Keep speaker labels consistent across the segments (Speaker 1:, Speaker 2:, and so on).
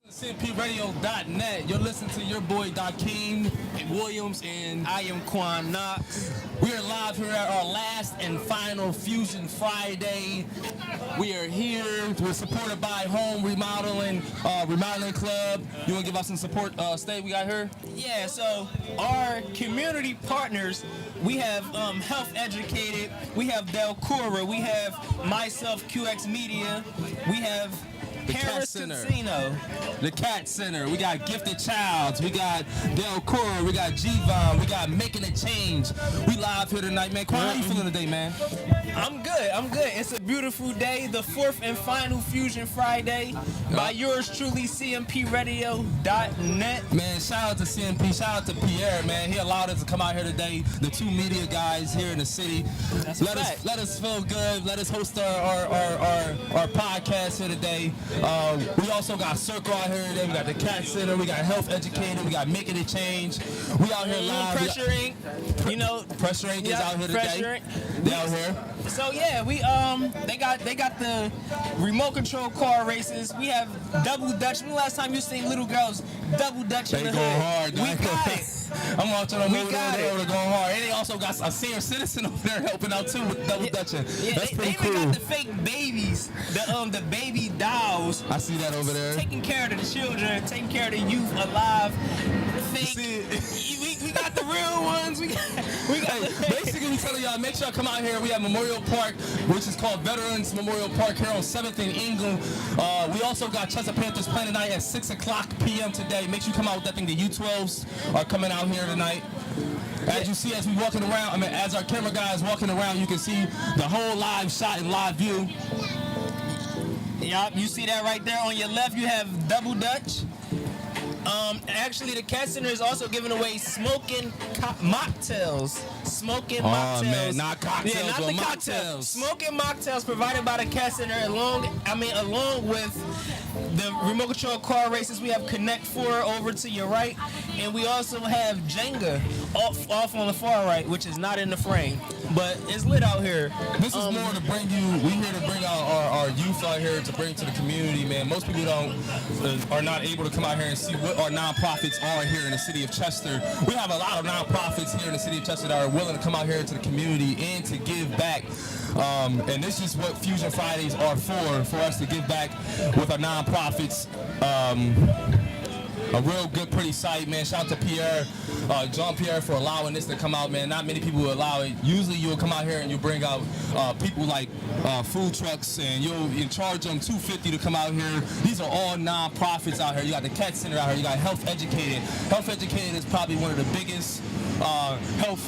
Speaker 1: CMPRadio.net. You're listening to your boy Dakeem Williams, and
Speaker 2: I am Quan Knox.
Speaker 1: we are live here at our last and final Fusion Friday. We are here. We're supported by Home Remodeling Club. You want to give us some support? Stay. We got here.
Speaker 2: Yeah, so our community partners, we have Health Educated, we have Delcora, we have myself, QX Media, we have
Speaker 1: The Cat
Speaker 2: Paris
Speaker 1: Center.
Speaker 2: Casino.
Speaker 1: The Cat Center. We got Gifted Childs. We got Delcora. We got G-Von. We got Making a Change. We live here tonight, man. Quan, how you feeling today, man?
Speaker 2: I'm good. It's a beautiful day, the fourth and final Fusion Friday by yours truly, CMPRadio.net.
Speaker 1: Man, shout out to CMP, shout out to Pierre, man. He allowed us to come out here today. The two media guys here in the city.
Speaker 2: That's a
Speaker 1: let
Speaker 2: fact.
Speaker 1: us feel good. Let us host our podcast here today. We also got Circle out here today. We got the Cat Center. We got Health Educated. We got Making a Change. We out here live.
Speaker 2: Pressure Inc. You know,
Speaker 1: Pressure Inc. is out here
Speaker 2: Pressure
Speaker 1: today.
Speaker 2: Inc.
Speaker 1: They out here.
Speaker 2: So yeah, we they got the remote control car races. We have double dutch. When the last time you seen little girls double dutch in
Speaker 1: They
Speaker 2: the
Speaker 1: go
Speaker 2: hood?
Speaker 1: hard,
Speaker 2: We
Speaker 1: guys.
Speaker 2: got it.
Speaker 1: I'm watching them
Speaker 2: We
Speaker 1: over
Speaker 2: got
Speaker 1: there.
Speaker 2: it.
Speaker 1: They're going hard. And they also got a senior citizen over there helping out too with double dutching.
Speaker 2: Yeah,
Speaker 1: That's
Speaker 2: they
Speaker 1: pretty
Speaker 2: even
Speaker 1: cool.
Speaker 2: got the fake babies, the baby dolls,
Speaker 1: I see that over there.
Speaker 2: taking care of the children, taking care of the youth alive. Fake. We got the real ones. We got
Speaker 1: Hey, basically, we telling y'all, make sure y'all come out here. We have Memorial Park, which is called Veterans Memorial Park here on 7th and Ingram. We also got Chester Panthers playing tonight at 6 o'clock p.m. today. Make sure you come out with that thing. The U12s are coming out here tonight. As you see, as we walking around, as our camera guy is walking around, you can see the whole live shot in live view.
Speaker 2: Yup, you see that right there on your left. You have double dutch. Actually, the Cat Center is also giving away smoking mocktails. Smoking mocktails.
Speaker 1: Oh man, not cocktails,
Speaker 2: Yeah, not
Speaker 1: but
Speaker 2: the
Speaker 1: mocktails.
Speaker 2: cocktails. Smoking mocktails provided by the Cat Center, along with the remote control car races. We have Connect 4 over to your right, and we also have Jenga off on the far right, which is not in the frame, but it's lit out here.
Speaker 1: This is more to bring you. We here to bring out our youth out here to bring to the community, man. Most people are not able to come out here and see what our nonprofits are here in the city of Chester. We have a lot of nonprofits here in the city of Chester that are willing to come out here to the community and to give back. And this is what Fusion Fridays are for us to give back with our nonprofits. A real good, pretty site, man. Shout out to Pierre, John Pierre, for allowing this to come out, man. Not many people will allow it. Usually you'll come out here and you bring out people like food trucks, and you'll charge them $250 to come out here. These are all non-profits out here. You got the Cat Center out here. You got Health Educated. Health Educated is probably one of the biggest health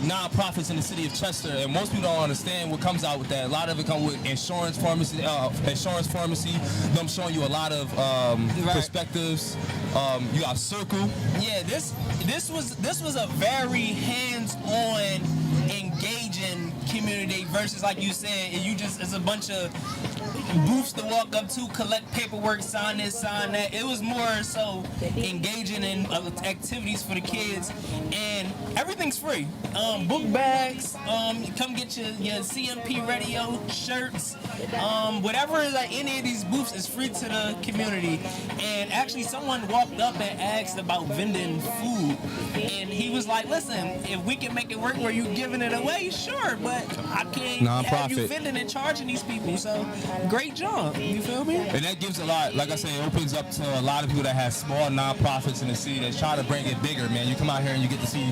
Speaker 1: non-profits in the city of Chester, and most people don't understand what comes out with that. A lot of it comes with insurance pharmacy, them showing you a lot of perspectives. You got Circle.
Speaker 2: Yeah, this was a very hands-on, engaging community versus, like you said, it's a bunch of booths to walk up to, collect paperwork, sign this, sign that. It was more so engaging in activities for the kids, and everything's free. Book bags, come get your CMP radio shirts, whatever is at any of these booths is free to the community. And actually, someone walked up and asked about vending food, and he was like, "Listen, if we can make it work where you giving it away, sure, but I can't have you
Speaker 1: Non-profit.
Speaker 2: vending and charging these people." So, great job. You feel me?
Speaker 1: And that gives a lot, like I say, it opens up to a lot of people that have small nonprofits in the city that try to bring it bigger, man. You come out here and you get to see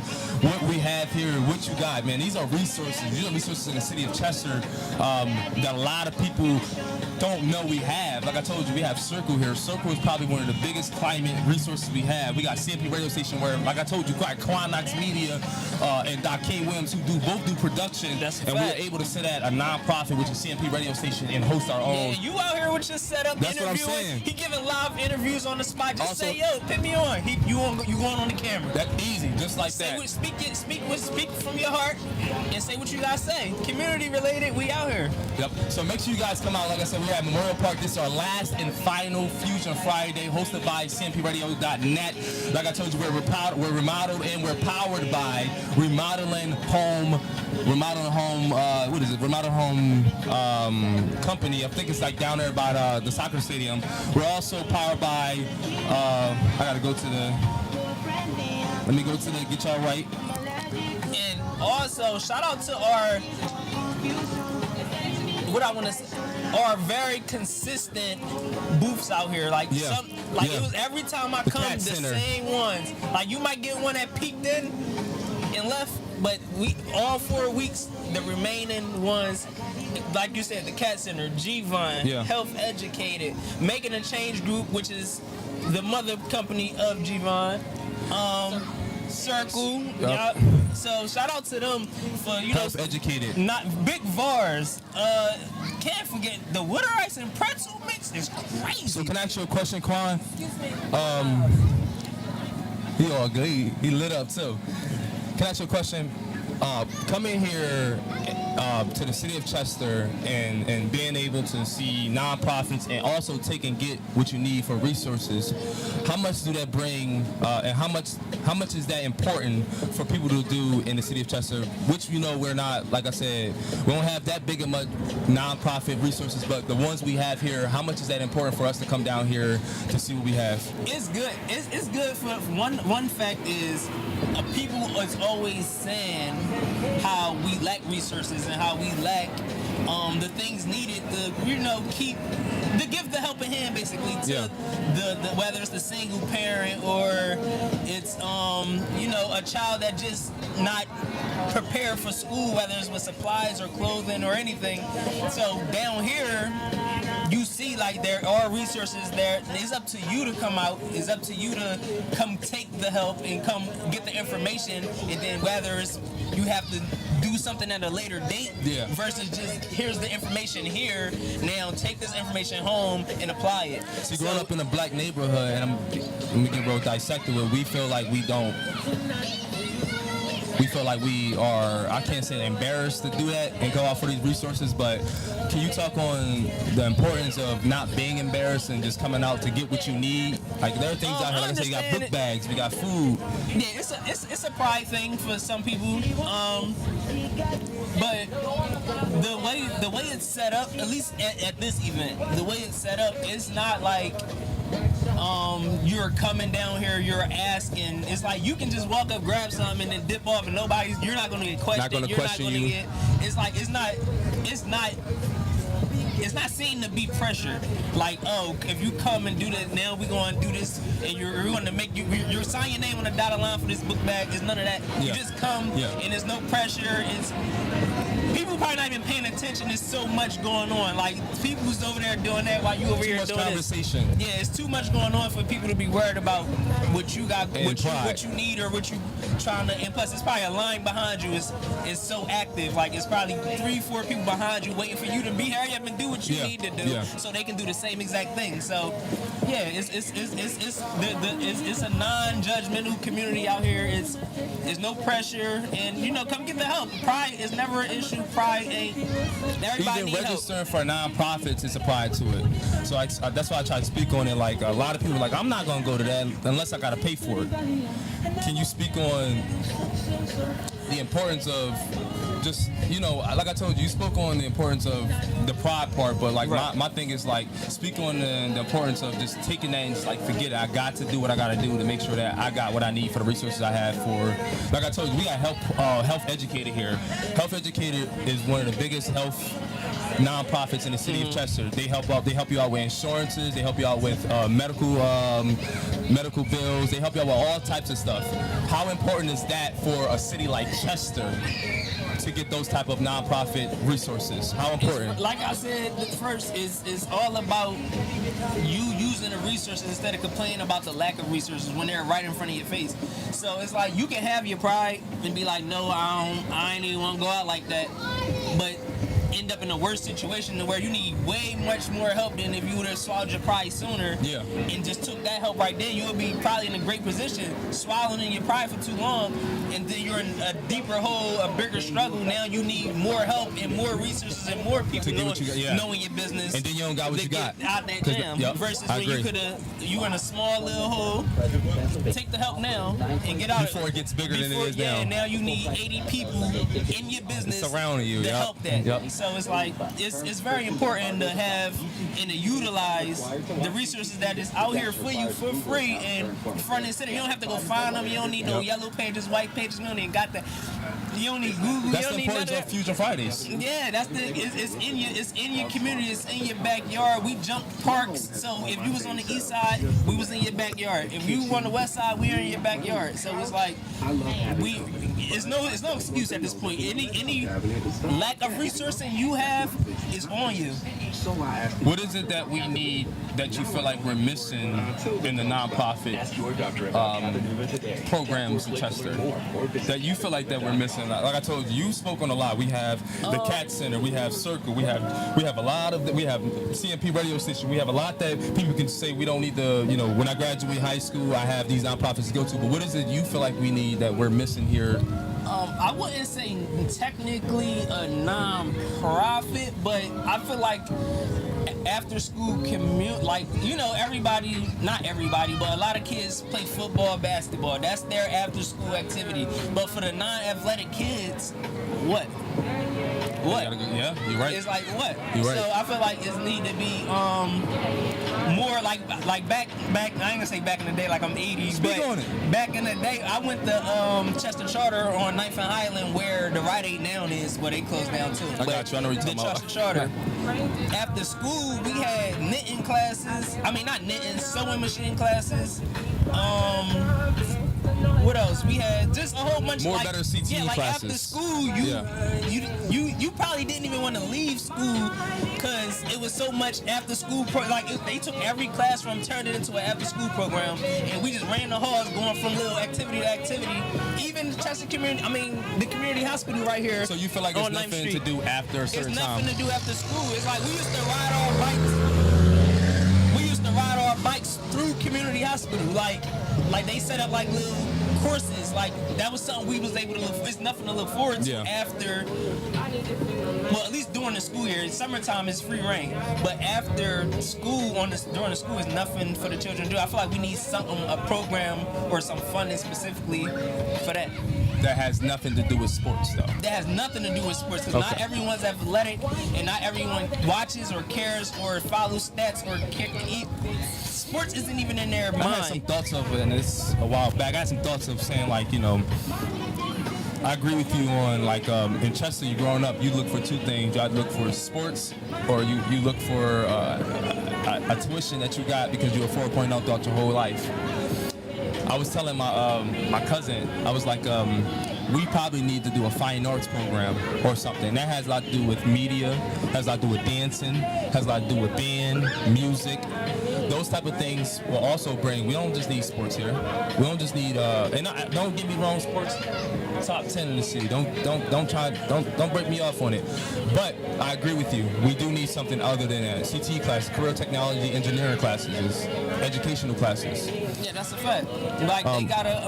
Speaker 1: what we have here, what you got, man. These are resources. These are resources in the city of Chester that a lot of people don't know we have. Like I told you, we have Circle here. Circle is probably one of the biggest climate resources we have. We got CMP radio station where, like I told you, got Quan Knox Media and Dakeem Williams who both do production.
Speaker 2: That's a
Speaker 1: and
Speaker 2: fact.
Speaker 1: we're able to sit at a nonprofit, which is CMP radio station, and host our own.
Speaker 2: Yeah, you out here with your setup
Speaker 1: That's what I'm
Speaker 2: interviewing.
Speaker 1: saying.
Speaker 2: He giving live interviews on the spot. Just
Speaker 1: Also-
Speaker 2: say, "Yo, put me on." You going on the camera.
Speaker 1: That easy, just like
Speaker 2: Say
Speaker 1: that.
Speaker 2: what, speak from your heart, and say what you guys say. Community related, we out here.
Speaker 1: Yep. So make sure you guys come out. Like I said, we're at Memorial Park. This is our last and final Fusion Friday, hosted by CMPRadio.net. Like I told you, we're remodeled and we're powered by Remodeling Home remodeling home. What is it? Remodeling home company. I think it's like down there by the soccer stadium. We're also powered by. I gotta go to the. Let me go to the get y'all right.
Speaker 2: And also, shout out to our, what I want to say, are very consistent booths out here. Like
Speaker 1: Yeah.
Speaker 2: it was every time I
Speaker 1: The
Speaker 2: come,
Speaker 1: Cat
Speaker 2: the
Speaker 1: Center.
Speaker 2: same ones. Like you might get one that peeked in and left, but we all 4 weeks, the remaining ones, like you said, the Cat Center, G-Vine,
Speaker 1: Yeah.
Speaker 2: Health Educated, Making a Change Group, which is the mother company of G-Vine. Circle.
Speaker 1: Yup.
Speaker 2: Yeah. So shout out to them for
Speaker 1: Health Educated.
Speaker 2: not Big Vars. Can't forget the Water Ice and Pretzel mix is crazy.
Speaker 1: So can I ask you a question, Quan? He all good. He lit up too. Can I ask you a question? Coming here to the city of Chester and being able to see nonprofits and also take and get what you need for resources, how much do that bring and how much is that important for people to do in the city of Chester, which we're not, like I said, we don't have that big of much nonprofit resources, but the ones we have here, how much is that important for us to come down here to see what we have?
Speaker 2: It's good. It's good for one fact is people is always saying how we lack resources and how we lack the things needed to keep to give the helping hand basically to
Speaker 1: Yeah.
Speaker 2: the whether it's the single parent or it's a child that just not prepared for school, whether it's with supplies or clothing or anything. So down here you see like there are resources there. It's up to you to come out. It's up to you to come take the help and come get the information, and then whether it's you have to do something at a later date versus just here's the information here. Now take this information home and apply it.
Speaker 1: See, growing up in a black neighborhood, and we get real dissected with, we feel like we don't. We feel like we are, I can't say embarrassed to do that and go out for these resources, but can you talk on the importance of not being embarrassed and just coming out to get what you need? Like there are things out here, like I said, you got book bags, we got food.
Speaker 2: Yeah, it's a pride thing for some people. But the way it's set up, at least at this event, the way it's set up, it's not like you're coming down here, you're asking. It's like you can just walk up, grab something, and then dip off, and you're not gonna get questioned.
Speaker 1: Not gonna
Speaker 2: you're
Speaker 1: question
Speaker 2: not gonna
Speaker 1: you.
Speaker 2: get. It's like it's not seen to be pressured. Like, oh, if you come and do that, now we're going to do this, and you're going to you're sign your name on the dotted line for this book bag. It's none of that. You just come, and there's no pressure. It's people probably not even paying attention. There's so much going on. Like people who's over there doing that while you over here
Speaker 1: Too much
Speaker 2: doing
Speaker 1: conversation.
Speaker 2: this. Yeah, it's too much going on for people to be worried about what you got,
Speaker 1: And
Speaker 2: what you need, or what you trying to. And plus, it's probably a line behind you is so active. Like it's probably 3-4 people behind you waiting for you to be hurry up and do what you need to do, so they can do the same exact thing. So, yeah, it's a non-judgmental community out here. There's no pressure, and come get the help. Pride is never an issue. Pride ain't. Everybody
Speaker 1: Even
Speaker 2: need help.
Speaker 1: registering for nonprofits is a pride to it. So that's why I try to speak on it. Like a lot of people are like, I'm not gonna go to that unless I gotta pay for it. Can you speak on the importance of just, like I told you, you spoke on the importance of the pride part, but like my thing is like, speak on the importance of just taking that and just like, forget it. I got to do what I got to do to make sure that I got what I need for the resources I have for, like I told you, we got Health Educated here. Health Educated is one of the biggest health nonprofits in the city of Chester. They help you out with insurances, they help you out with medical bills, they help you out with all types of stuff. How important is that for a city like Chester to get those type of nonprofit resources? How important?
Speaker 2: Like I said first, is all about you using the resources instead of complaining about the lack of resources when they're right in front of your face. So it's like you can have your pride and be like, no, I ain't even want to go out like that. But end up in a worse situation to where you need way much more help than if you would have swallowed your pride sooner.
Speaker 1: Yeah.
Speaker 2: And just took that help right then, you would be probably in a great position. Swallowing your pride for too long, and then you're in a deeper hole, a bigger struggle. Now you need more help and more resources and more people knowing your business.
Speaker 1: And then you don't got what you got.
Speaker 2: Out that jam. Versus when you were in a small little hole. Take the help now and get out
Speaker 1: before it gets bigger than it is now.
Speaker 2: And now you need 80 people in your business
Speaker 1: surrounding you
Speaker 2: to help that.
Speaker 1: Yep.
Speaker 2: So it's like it's very important to have and to utilize the resources that is out here for you for free and front and center. You don't have to go find them. You don't need no yellow pages, white pages. You don't even got that. You don't need Google.
Speaker 1: That's
Speaker 2: the
Speaker 1: importance of Fusion Fridays.
Speaker 2: Yeah, it's in your community. It's in your backyard. We jump parks. So if you was on the east side, we was in your backyard. If you were on the west side, we were in your backyard. So it's like it's no excuse at this point. Any lack of resourcing you have is on you.
Speaker 1: What is it that we need that you feel like we're missing in the nonprofit programs in Chester? That you feel like that we're missing? Like I told you, you spoke on a lot. We have the CAT Center, we have Circle, we have a lot of we have CMP radio station. We have a lot that people can say we don't need the, when I graduate high school, I have these nonprofits to go to. But what is it you feel like we need that we're missing here?
Speaker 2: I wouldn't say technically a non-profit, but I feel like after school everybody, not everybody, but a lot of kids play football, basketball. That's their after school activity. But for the non-athletic kids, what?
Speaker 1: Yeah, you're right.
Speaker 2: It's like what?
Speaker 1: You're right.
Speaker 2: So I feel like it need to be more like back. I ain't gonna say back in the day like I'm 80s,
Speaker 1: Speak
Speaker 2: but
Speaker 1: on it.
Speaker 2: back in the day I went to Chester Charter on 9th and Highland where the Rite Aid now is, where they closed down too.
Speaker 1: I got you. I know what you're talking about.
Speaker 2: The Chester Charter. After school we had knitting classes. I mean not knitting, sewing machine classes. What else? We had just a whole bunch
Speaker 1: more
Speaker 2: of
Speaker 1: better CTE
Speaker 2: like
Speaker 1: classes.
Speaker 2: After school, you probably didn't even want to leave school because it was so much after school. They took every classroom, turned it into an after school program, and we just ran the halls, going from little activity to activity. Even the Chester the community hospital right here.
Speaker 1: So you feel like there's nothing to do after a certain time?
Speaker 2: It's nothing to do after school. It's like we used to ride our bikes through community hospital. Like they set up like little courses. Like that was something we was able to look. It's nothing to look forward to after. Well, at least during the school year. Summertime is free reign, but after school during the school is nothing for the children to do. I feel like we need a program or some funding specifically for that.
Speaker 1: That has nothing to do with sports, though.
Speaker 2: That has nothing to do with sports because not everyone's athletic and not everyone watches or cares or follows stats or sports isn't even in their mind.
Speaker 1: I had some thoughts of it, and it's a while back. I had some thoughts of saying, like, I agree with you on, like, in Chester, you growing up, you look for two things. You either look for sports or you look for a tuition that you got because you were 4.0 throughout your whole life. I was telling my cousin, I was like, we probably need to do a fine arts program or something. That has a lot to do with media, has a lot to do with dancing, has a lot to do with band, music. Those type of things will also bring. We don't just need sports here. We don't just need. Don't get me wrong, sports top 10 in the city. Don't break me off on it. But I agree with you. We do need something other than that. CTE classes, career technology, engineering classes, educational classes.
Speaker 2: Yeah, that's a fact. Like they got a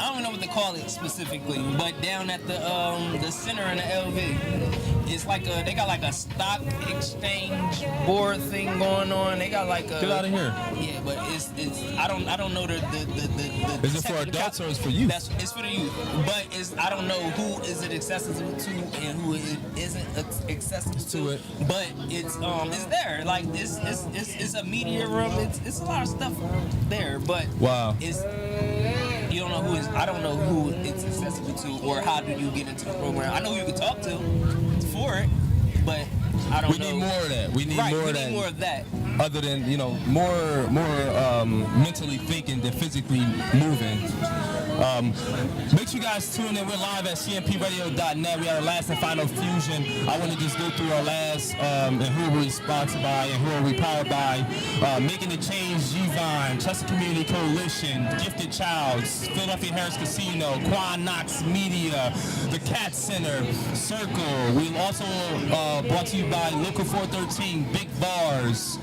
Speaker 2: I don't know what they call it specifically, but down at the center in the LV, it's like they got like a stock exchange board thing going on. They got like a
Speaker 1: get out of here.
Speaker 2: Yeah, but it's I don't know the
Speaker 1: is it for adults or is it for youth?
Speaker 2: It's for the youth, but I don't know who is it accessible to and who it isn't accessible to it. But it's there. Like it's a media room. It's a lot of stuff there, but
Speaker 1: wow.
Speaker 2: You don't know who is. I don't know who it's accessible to, or how do you get into the program. I know who you can talk to for it, but I don't know.
Speaker 1: We need more of that. We need more of that. other than more mentally thinking than physically moving. Make sure you guys tune in. We're live at cmpradio.net. We had our last and final fusion. I want to just go through our last and who are we sponsored by and who are we powered by. Making the Change, G-Vine, Chester Community Coalition, Gifted Childs, Philadelphia Harris Casino, Quan Knox Media, the Cat Center, Circle. We also brought to you by Local 413, Big Bars,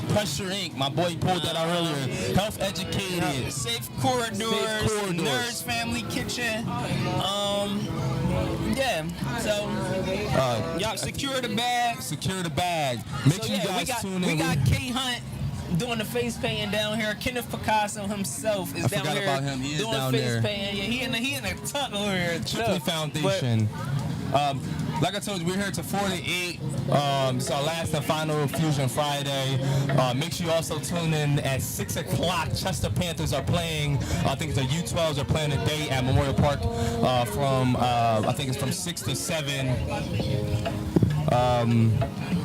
Speaker 1: Pressure Inc. My boy pulled that out earlier. Health Educated,
Speaker 2: Safe Corridors, Nerds Family Kitchen. Yeah. So y'all secure the bag.
Speaker 1: Secure the bag. Make sure you guys tune in.
Speaker 2: We got K Hunt doing the face painting down here. Kenneth Picasso himself is down here
Speaker 1: about him. He is
Speaker 2: doing
Speaker 1: down
Speaker 2: face
Speaker 1: there.
Speaker 2: painting. Yeah, he in a tuck over here.
Speaker 1: Triple Foundation. Like I told you, we're here to 4 to 8. It's our last and final Fusion Friday. Make sure you also tune in at 6 o'clock. Chester Panthers are playing. I think it's the U12s are playing today at Memorial Park from I think it's from 6 to 7.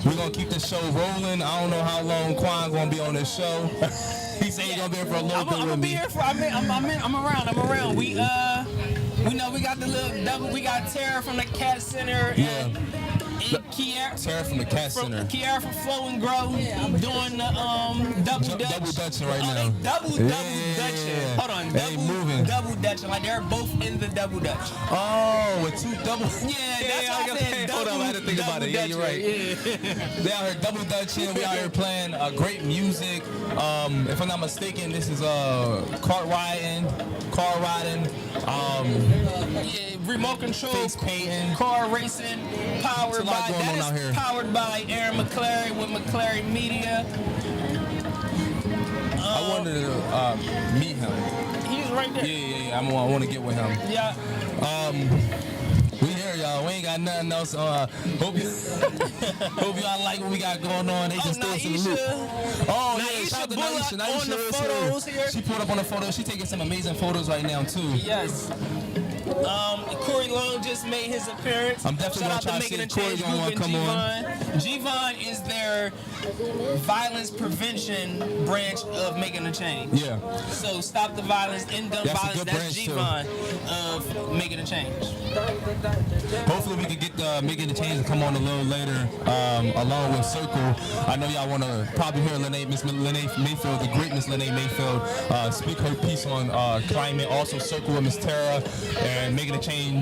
Speaker 1: We're gonna keep this show rolling. I don't know how long Quan gonna be on this show. He said he's gonna be here for a little bit with me.
Speaker 2: I'm around. We know we got the little double. We got Tara from the Cat Center and Kiara.
Speaker 1: Tara from the Cat Center.
Speaker 2: Kiara from Flow and Grow doing the double dutch.
Speaker 1: Double dutching right now.
Speaker 2: Double dutching. Hold on. Double dutching. Like they're both in the double dutch.
Speaker 1: Oh, with two double.
Speaker 2: Yeah, that's what I said.
Speaker 1: Hold on, I had to think about it. Yeah, you're right.
Speaker 2: Yeah.
Speaker 1: They out here double dutching. We out here playing great music. If I'm not mistaken, this is car riding.
Speaker 2: Yeah, remote control,
Speaker 1: face painting,
Speaker 2: car racing, powered by Aaron McClary with McClary Media.
Speaker 1: I wanted to meet him.
Speaker 2: He's right there.
Speaker 1: Yeah. I want to get with him.
Speaker 2: Yeah.
Speaker 1: We here, y'all. We ain't got nothing else. Hope y'all like what we got going on. They just threw us in the loop. Oh, yeah. Shout out to Naisha.
Speaker 2: On the photos here.
Speaker 1: She pulled up on the photos. She taking some amazing photos right now, too.
Speaker 2: Yes. Corey Long just made his appearance.
Speaker 1: I'm definitely going to try to see Corey Long come on.
Speaker 2: G-Vine is their violence prevention branch of Making a Change.
Speaker 1: Yeah.
Speaker 2: So stop the violence, end gun violence. That's G-Vine of Making a Change.
Speaker 1: Hopefully we can get Making a Change to come on a little later, along with Circle. I know y'all want to probably hear Miss Lene Mayfield, the great Miss Lene Mayfield, speak her piece on climate. Also Circle with Miss Tara, and Making a Change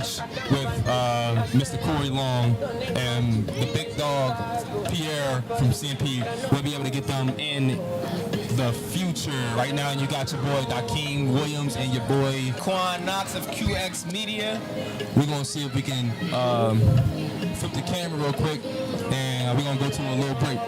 Speaker 1: with Mr. Corey Long and the big dog Pierre from CMP. We'll be able to get them in the future. Right now, you got your boy Dakeem Williams and your boy
Speaker 2: Quan Knox of QX Media.
Speaker 1: We're gonna see if we can flip the camera real quick, and we're gonna go to a little break.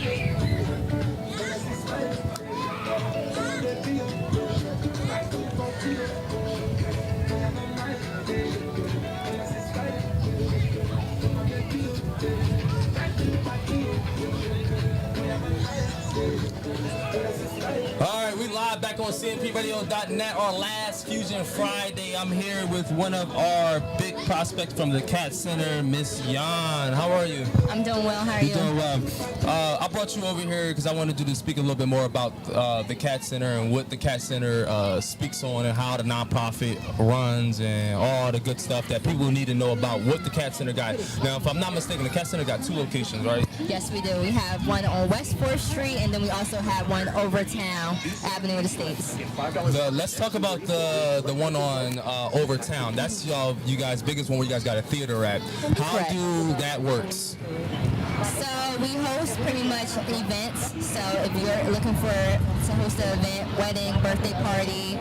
Speaker 1: All right, we live back on CMPRadio.net, our last Fusion Friday. I'm here with one of our big prospects from the Cat Center, Miss Yan. How are you?
Speaker 3: I'm doing well. How are you?
Speaker 1: Doing well. I brought you over here because I wanted you to speak a little bit more about the Cat Center and what the Cat Center speaks on and how the nonprofit runs and all the good stuff that people need to know about what the Cat Center got. Now, if I'm not mistaken, the Cat Center got 2 locations, right?
Speaker 3: Yes, we do. We have one on West 4th Street, and then we also have one over town, Avenue of the States.
Speaker 1: Let's talk about the one on Overtown. That's you guys' biggest one where you guys got a theater at. How
Speaker 3: Correct.
Speaker 1: do that works?
Speaker 3: So we host pretty much events. So if you're looking to host an event, wedding, birthday party,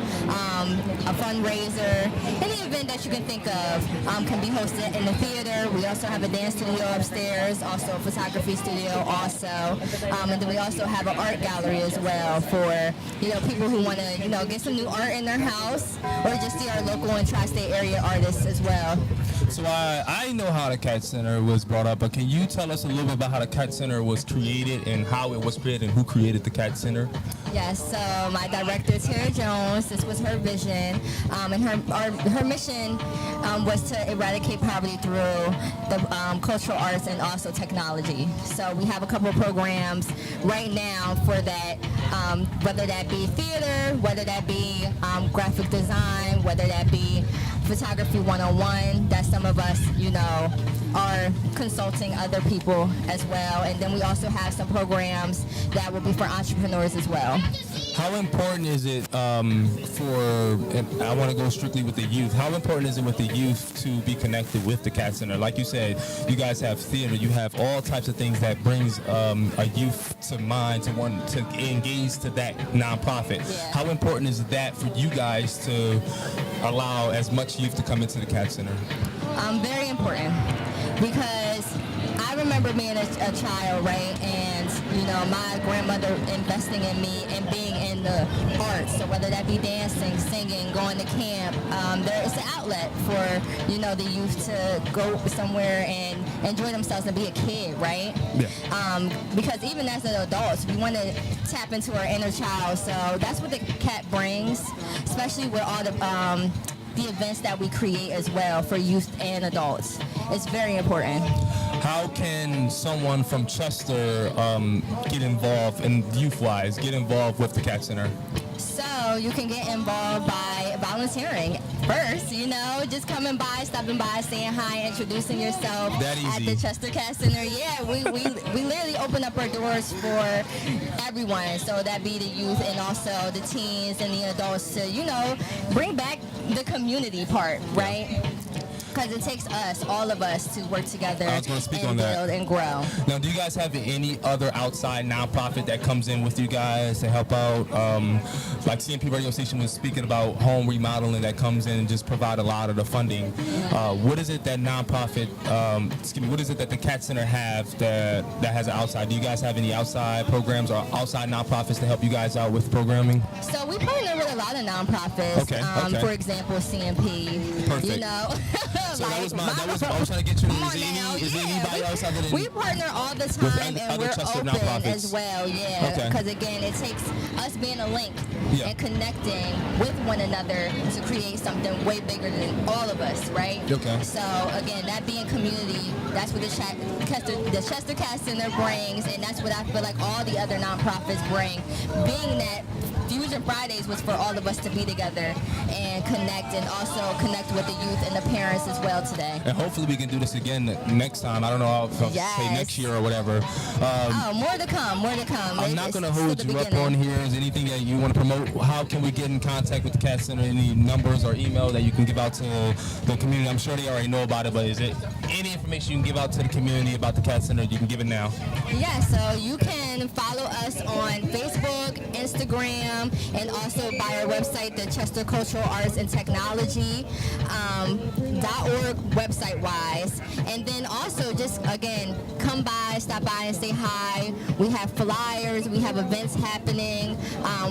Speaker 3: a fundraiser, any event that you can think of can be hosted in the theater. We also have a dance studio upstairs, also a photography studio also. And then we also have an art gallery as well for, people who want to, get some new art in their house or just see our local and tri-state area artists as well.
Speaker 1: So I know how the Cat Center was brought up, but can you tell us a little bit about how the Cat Center was created and how it was created and who created the Cat Center?
Speaker 3: Yes, so my director, Tara Jones, this was her vision, and her mission was to eradicate poverty through the cultural arts and also technology. So we have a couple of programs right now for that, whether that be theater, whether that be graphic design, whether that be photography 101, that some of us, are consulting other people as well. And then we also have some programs that will be for entrepreneurs as well.
Speaker 1: How important is it and I want to go strictly with the youth, how important is it with the youth to be connected with the Cat Center? Like you said, you guys have theater, you have all types of things that brings a youth to mind, to want to engage to that nonprofit.
Speaker 3: Yeah.
Speaker 1: How important is that for you guys to allow as much youth to come into the Cat Center?
Speaker 3: Very important, because I remember being a child, right, and my grandmother investing in me and being in the arts. So whether that be dancing, singing, going to camp, there is an outlet for the youth to go somewhere and enjoy themselves and be a kid, right?
Speaker 1: Yeah.
Speaker 3: Because even as an adults, we want to tap into our inner child. So that's what the Cat brings, especially with all the events that we create as well for youth and adults. It's very important.
Speaker 1: How can someone from Chester get involved, and youth-wise, get involved with the Cat Center?
Speaker 3: So you can get involved by volunteering first, just coming by, stopping by, saying hi, introducing yourself
Speaker 1: That easy.
Speaker 3: at the Chester Cat Center. Yeah, we literally open up our doors for everyone. So that be the youth and also the teens and the adults to, bring back the community part, right? Because it takes us, all of us, to work together
Speaker 1: I was gonna speak
Speaker 3: and
Speaker 1: on that.
Speaker 3: build and grow.
Speaker 1: Now, do you guys have any other outside nonprofit that comes in with you guys to help out? Like CMP Radio Station was speaking about home remodeling that comes in and just provide a lot of the funding. What is it that what is it that the Cat Center have that has an outside? Do you guys have any outside programs or outside nonprofits to help you guys out with programming?
Speaker 3: So we partner with a lot of nonprofits.
Speaker 1: Okay.
Speaker 3: For example, CMP.
Speaker 1: Perfect. So that was what I was trying to get you. Is there anybody else other than...
Speaker 3: We partner all the time, and
Speaker 1: other
Speaker 3: we're
Speaker 1: trusted
Speaker 3: open
Speaker 1: nonprofits?
Speaker 3: as well, yeah.
Speaker 1: Okay.
Speaker 3: Because again, it takes us being a link
Speaker 1: Yeah.
Speaker 3: and connecting with one another to create something way bigger than all of us, right?
Speaker 1: Okay.
Speaker 3: So again, that being community, that's what the Chester Cat Center brings, and that's what I feel like all the other nonprofits bring. Being that Fusion Fridays was for all of us to be together and connect, and also connect with the youth and the parents as well today.
Speaker 1: And hopefully we can do this again next time. I don't know if I'll say next year or whatever.
Speaker 3: More to come.
Speaker 1: I'm not going to hold
Speaker 3: still
Speaker 1: you
Speaker 3: the
Speaker 1: up on
Speaker 3: beginning.
Speaker 1: here. Is there anything that you want to promote? How can we get in contact with the Cat Center? Any numbers or email that you can give out to the community? I'm sure they already know about it, but is it any information you can give out to the community about the Cat Center? You can give it now.
Speaker 3: Yeah, so you can follow us on Facebook, Instagram and also by our website, the Chester Cultural Arts and Technology .org website-wise. And then also just, again, come by, stop by and say hi. We have flyers. We have events happening.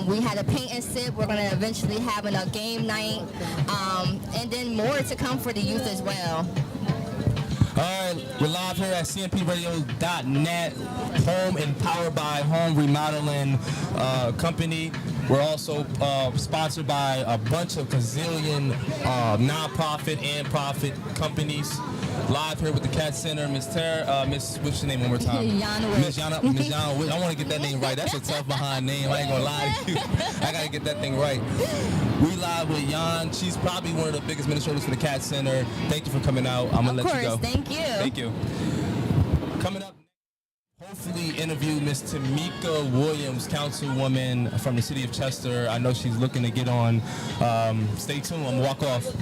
Speaker 3: We had a paint and sip. We're going to eventually have a game night. And then more to come for the youth as well.
Speaker 1: All right, we're live here at cmpradio.net, home and powered by Home Remodeling Company. We're also sponsored by a bunch of gazillion nonprofit and profit companies. Live here with the Cat Center, Miss Tara, what's your name one more time?
Speaker 3: Yana
Speaker 1: Miss Yana. I want to get that name right. That's a tough behind name. I ain't gonna lie to you. I gotta get that thing right. We live with Yan. She's probably one of the biggest administrators for the Cat Center. Thank you for coming out. I'm gonna let you go.
Speaker 3: Thank you.
Speaker 1: Thank you. Coming up, hopefully interview Miss Tamika Williams, councilwoman from the city of Chester. I know she's looking to get on. Stay tuned. I'm gonna walk off.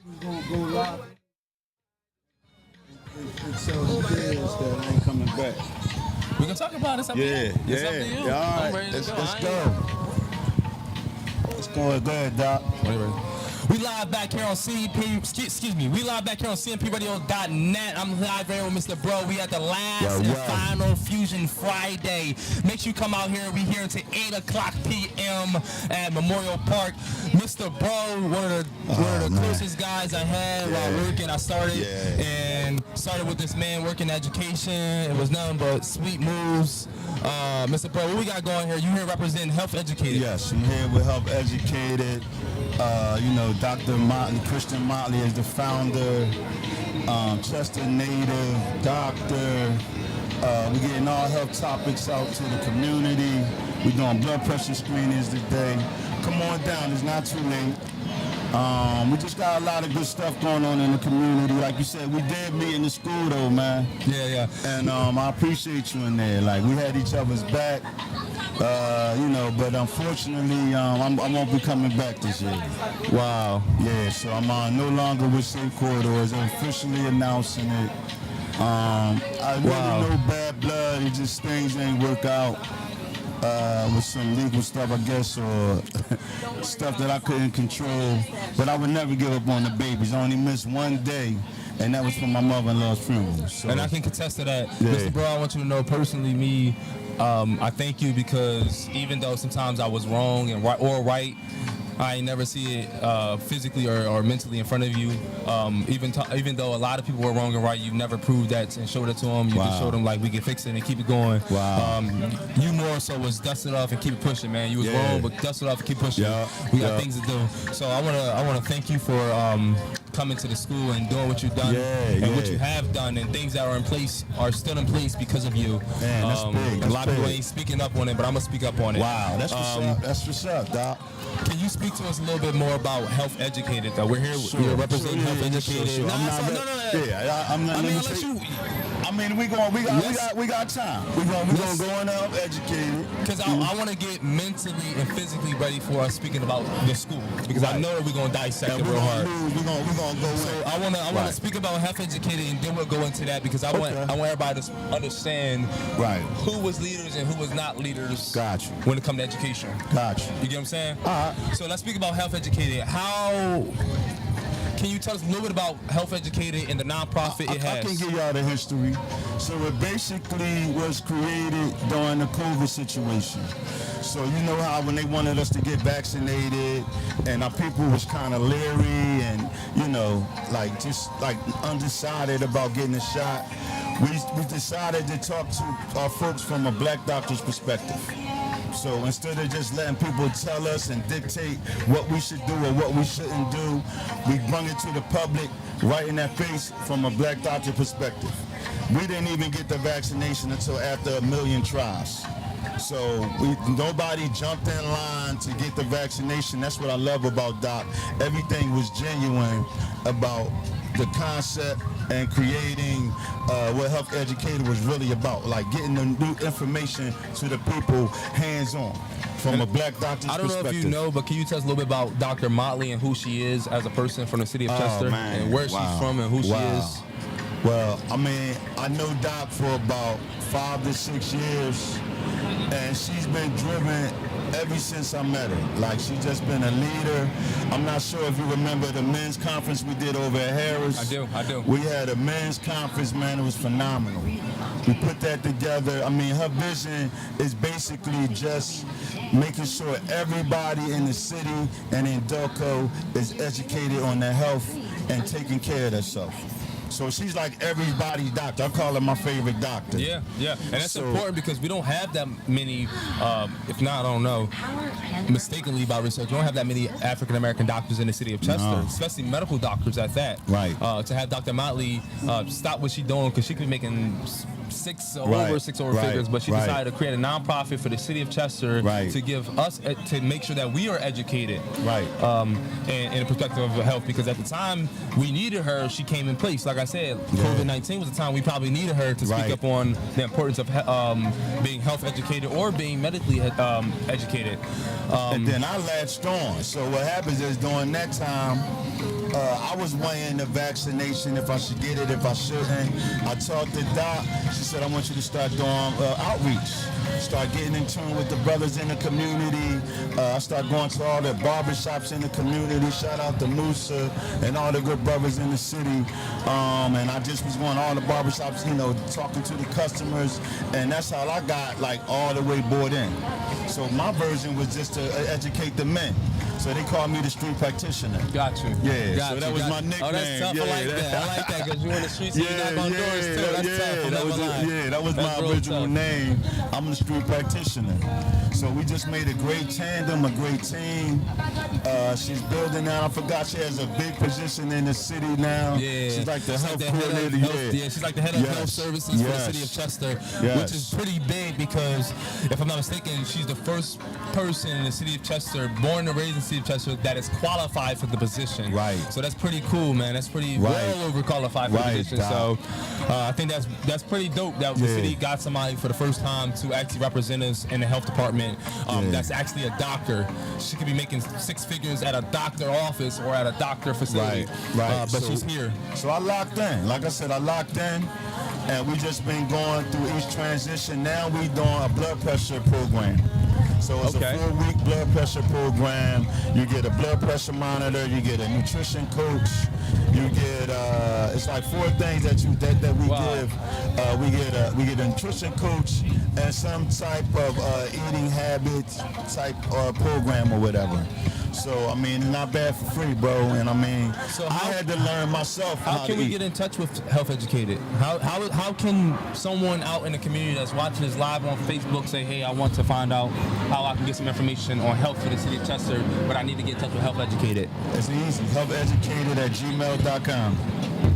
Speaker 4: We're gonna go live. It sells kids that ain't coming back.
Speaker 1: We can talk about it. It's up to you. It's up to you.
Speaker 4: Yeah, all
Speaker 1: I'm
Speaker 4: right.
Speaker 1: ready to
Speaker 4: Let's
Speaker 1: go.
Speaker 4: Let's go. Go ahead, Doc.
Speaker 1: We live back here on we live back here on cmpradio.net. I'm live here with Mr. Bro. We at the last and final Fusion Friday. Make sure you come out here. We here until 8 o'clock p.m. at Memorial Park. Mr. Bro, one of the closest guys I had while working. I started with this man working education. It was nothing but sweet moves. Mr. Bro, what we got going here? You here representing Health Educated?
Speaker 4: Yes, I'm here with Health Educated. Dr. Motley, Christian Motley is the founder. Chester native doctor. We're getting all health topics out to the community. We're doing blood pressure screenings today. Come on down, it's not too late. We just got a lot of good stuff going on in the community. Like you said, we did meet in the school though, man.
Speaker 1: Yeah.
Speaker 4: And I appreciate you in there. Like, we had each other's back, but unfortunately, I won't be coming back this year.
Speaker 1: Wow.
Speaker 4: Yeah, so I'm no longer with Safe Corridors. I'm officially announcing it. I really no bad blood. It just things ain't work out. With some legal stuff, I guess, or stuff that I couldn't control. But I would never give up on the babies. I only missed one day, and that was for my mother-in-law's funeral. So.
Speaker 1: And I can contest to that.
Speaker 4: Yeah.
Speaker 1: Mr. Bro, I want you to know personally, I thank you because even though sometimes I was wrong and right, I never see it physically or mentally in front of you. Even though a lot of people were wrong and right, you never proved that and showed it to them. You just showed them like we can fix it and keep it going.
Speaker 4: Wow.
Speaker 1: You more so was dust it off and keep it pushing, man. You was wrong, but dust it off and keep pushing. We got things to do. So I wanna thank you for coming to the school and doing what you've done and what you have done, and things that are in place are still in place because of you.
Speaker 4: Man, that's big.
Speaker 1: A lot of people ain't speaking up on it, but I'm gonna speak up on it.
Speaker 4: Wow, that's what's up. That's what's up, Doc.
Speaker 1: Can you speak to us a little bit more about Health Educated, though? We're here, we're representing Health Educated.
Speaker 4: I'm not I mean, we got time. We gonna go in there educated.
Speaker 1: Because I want to get mentally and physically ready for us speaking about the school, because I know that we're gonna dissect it real hard.
Speaker 4: We're gonna go.
Speaker 1: So I want to speak about health educated, and then we'll go into that, because I want everybody to understand who was leaders and who was not leaders.
Speaker 4: Gotcha.
Speaker 1: When it comes to education.
Speaker 4: Gotcha.
Speaker 1: You get what I'm saying?
Speaker 4: All right.
Speaker 1: So let's speak about health educated. How can you tell us a little bit about health educated and the nonprofit it has?
Speaker 4: I can give y'all the history. So it basically was created during the COVID situation. So you know how when they wanted us to get vaccinated and our people was kind of leery and, you know, like just like undecided about getting a shot, we decided to talk to our folks from a black doctor's perspective. So instead of just letting people tell us and dictate what we should do or what we shouldn't do, we bring it to the public right in their face from a black doctor perspective. We didn't even get the vaccination until after 1 million tries. So nobody jumped in line to get the vaccination. That's what I love about Doc. Everything was genuine about the concept and creating what Health Educated was really about, like getting the new information to the people hands-on from a black doctor's perspective.
Speaker 1: I don't know if you know, but can you tell us a little bit about Dr. Motley and who she is as a person from the city of Chester, and where she's from and who she is?
Speaker 4: Well, I mean, I know Doc for about 5 to 6 years, and she's been driven ever since I met her. Like, she's just been a leader. I'm not sure if you remember the men's conference we did over at Harris.
Speaker 1: I do.
Speaker 4: We had a men's conference, man. It was phenomenal. We put that together. I mean, her vision is basically just making sure everybody in the city and in Delco is educated on their health and taking care of themselves. So she's like everybody's doctor. I call her my favorite doctor.
Speaker 1: Yeah. And that's important because we don't have that many, if not, I don't know, mistakenly by research, we don't have that many African-American doctors in the city of Chester, especially medical doctors at that.
Speaker 4: Right.
Speaker 1: To have Dr. Motley stop what she's doing, because she could be making over six figures, but she decided to create a nonprofit for the city of Chester to give us, to make sure that we are educated.
Speaker 4: Right.
Speaker 1: In the perspective of health, because at the time we needed her, she came in place. Like I said, COVID-19 was the time we probably needed her to speak up on the importance of being health educated or being medically educated.
Speaker 4: And then I latched on. So what happens is during that time, I was weighing the vaccination, if I should get it, if I shouldn't. I talked to Doc. She said, I want you to start doing outreach. Start getting in tune with the brothers in the community. I start going to all the barbershops in the community. Shout out to Musa and all the good brothers in the city. And I just was going to all the barbershops, you know, talking to the customers. And that's how I got like all the way bought in. So my version was just to educate the men. So they called me the street practitioner.
Speaker 1: Got you.
Speaker 4: Yeah, so that was my nickname.
Speaker 1: Oh, that's tough.
Speaker 4: Yeah,
Speaker 1: I like that. I like that because you in the streets and you knock on doors too. That's tough.
Speaker 4: That was my original name. I'm the street practitioner. So we just made a great tandem, a great team. She's building now. I forgot she has a big position in the city now.
Speaker 1: Yeah.
Speaker 4: She's like the health coordinator.
Speaker 1: Yeah, she's like the head of health services for the city of Chester, which is pretty big because, if I'm not mistaken, she's the first person in the city of Chester, born and raised in the city of Chester, that is qualified for the position.
Speaker 4: Right.
Speaker 1: So that's pretty cool, man. That's pretty well over qualified for the position. So I think that's pretty dope that the city got somebody for the first time to actually represent us in the health department. That's actually a doctor. She could be making 6 figures at a doctor office or at a doctor facility. Right. But she's here.
Speaker 4: So I locked in. Like I said, I locked in. And we just been going through each transition. Now we doing a blood pressure program. So it's a 4-week blood pressure program. You get a blood pressure monitor. You get a nutrition coach. You get it's like 4 things that we give. We get a nutrition coach and some type of eating habit type program or whatever. So I mean, not bad for free, bro. And I mean, I had to learn myself.
Speaker 1: How can we get in touch with Health Educated? How can someone out in the community that's watching this live on Facebook say, hey, I want to find out how I can get some information on health for the city of Chester, but I need to get in touch with Health Educated?
Speaker 4: It's easy. healtheducated@gmail.com.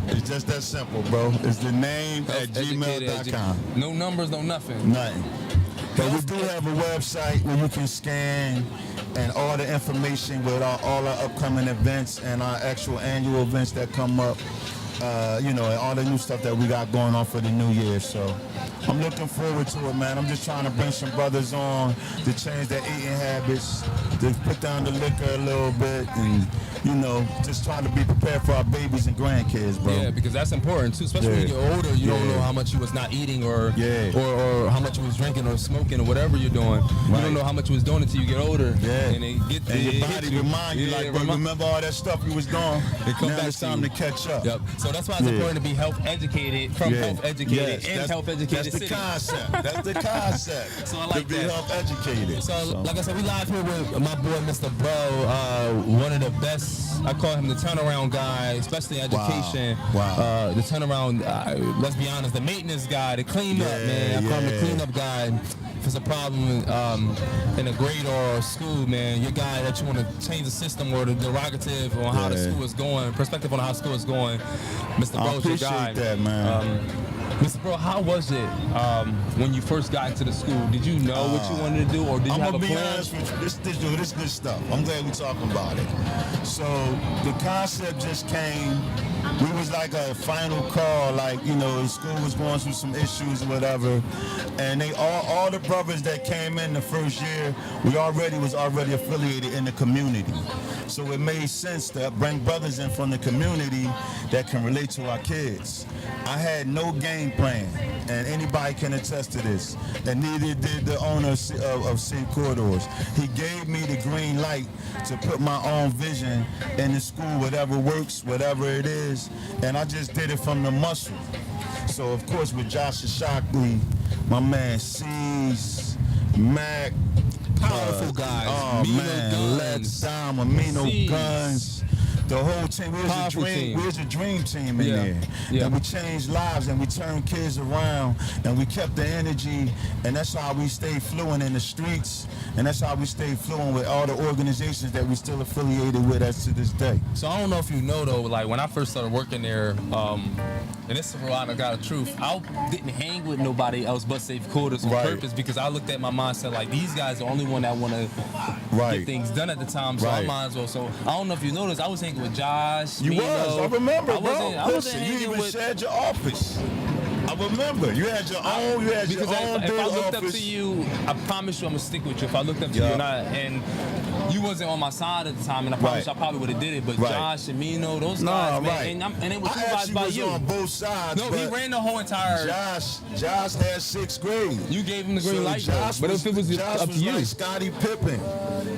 Speaker 4: It's just that simple, bro. It's the name at gmail.com.
Speaker 1: No numbers, no nothing.
Speaker 4: Nothing. But we do have a website where you can scan and all the information with all our upcoming events and our actual annual events that come up. you know, and all the new stuff that we got going on for the new year. So I'm looking forward to it, man. I'm just trying to bring some brothers on to change their eating habits, to put down the liquor a little bit, and, you know, just trying to be prepared for our babies and grandkids, bro.
Speaker 1: Yeah, because that's important too. Especially when you get older, you don't know how much you was not eating or how much you was drinking or smoking or whatever you're doing. You don't know how much you was doing until you get older.
Speaker 4: Yeah.
Speaker 1: And
Speaker 4: your body remind you, like, bro, remember all that stuff you was doing? Now it's time to catch up.
Speaker 1: Yep. So that's why it's important to be health educated, from health educated and health educated.
Speaker 4: That's the concept. That's the concept.
Speaker 1: So I like
Speaker 4: to be
Speaker 1: that.
Speaker 4: health educated.
Speaker 1: So, like I said, we live here with my boy, Mr. Bro, one of the best. I call him the turnaround guy, especially education.
Speaker 4: Wow.
Speaker 1: The turnaround. Let's be honest, the maintenance guy, the cleanup man. I call him the cleanup guy. If it's a problem in a grade or a school, man, your guy that you want to change the system or the derogative on how the school is going, perspective on how school is going, Mr. Bro's your guy.
Speaker 4: I appreciate that, man.
Speaker 1: Mr. Bro, how was it when you first got into the school? Did you know what you wanted to do, or did you have a plan?
Speaker 4: I'm gonna be honest with you. This good stuff. I'm glad we're talking about it. So the concept just came. We was like a final call, like, you know, the school was going through some issues or whatever, and they all the brothers that came in the first year, we was already affiliated in the community. So it made sense to bring brothers in from the community that can relate to our kids. I had no game plan, and anybody can attest to this, and neither did the owner of St. Corridors. He gave me the green light to put my own vision in the school, whatever works, whatever it is, and I just did it from the muscle. So of course with Josh Shockley, my man C's, Mac,
Speaker 1: powerful guys,
Speaker 4: man, Let's Amino Guns. The whole team, we was a dream team in there. Yeah. And we changed lives and we turned kids around and we kept the energy, and that's how we stayed fluent in the streets, and that's how we stayed fluent with all the organizations that we still affiliated with us to this day.
Speaker 1: So I don't know if you know though, like when I first started working there, and this is real honest God truth, I didn't hang with nobody else but Safe Quarters on purpose, because I looked at my mindset like these guys are the only one that want to get things done at the time, so I might as well. So I don't know if you noticed, I was hanging with Josh.
Speaker 4: You was, I remember, bro.
Speaker 1: I wasn't
Speaker 4: you even
Speaker 1: with...
Speaker 4: shared your office. I remember. You had your own,
Speaker 1: if I looked up to you, I promise you I'm going to stick with you. If I looked up to you and you wasn't on my side at the time, and I promise you I probably would have did it, but Josh and Mino, those guys, man, and it was supervised by you.
Speaker 4: On both sides.
Speaker 1: No, he ran the whole entire...
Speaker 4: Josh had 6th grade.
Speaker 1: You gave him the green light, but if it was up to you.
Speaker 4: Like Scottie Pippen.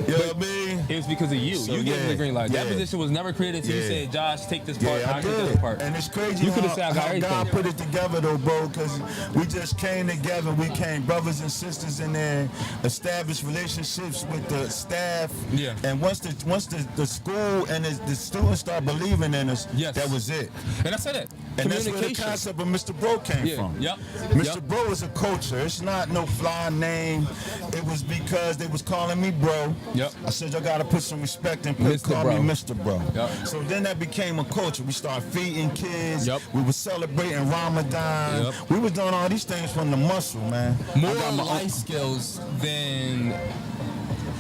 Speaker 4: You know what I mean?
Speaker 1: It was because of you. You gave him the green light. That position was never created until you said, Josh, take this part, I take this part.
Speaker 4: And it's crazy
Speaker 1: you could have said
Speaker 4: how God put it together, though, bro, because we just came together. We came brothers and sisters in there, established relationships with the staff.
Speaker 1: Yeah.
Speaker 4: And once the school and the students start believing in us, that was it.
Speaker 1: And I said it.
Speaker 4: And that's where the concept of Mr. Bro came from.
Speaker 1: Yep.
Speaker 4: Mr. Bro is a culture. It's not no fly name. It was because they was calling me bro.
Speaker 1: Yep.
Speaker 4: I said, y'all got to put some respect and call me Mr. Bro. Yep. So then that became a culture. We started feeding kids.
Speaker 1: Yep.
Speaker 4: We were celebrating Ramadan.
Speaker 1: Yep.
Speaker 4: We were doing all these things from the muscle, man.
Speaker 1: More life skills than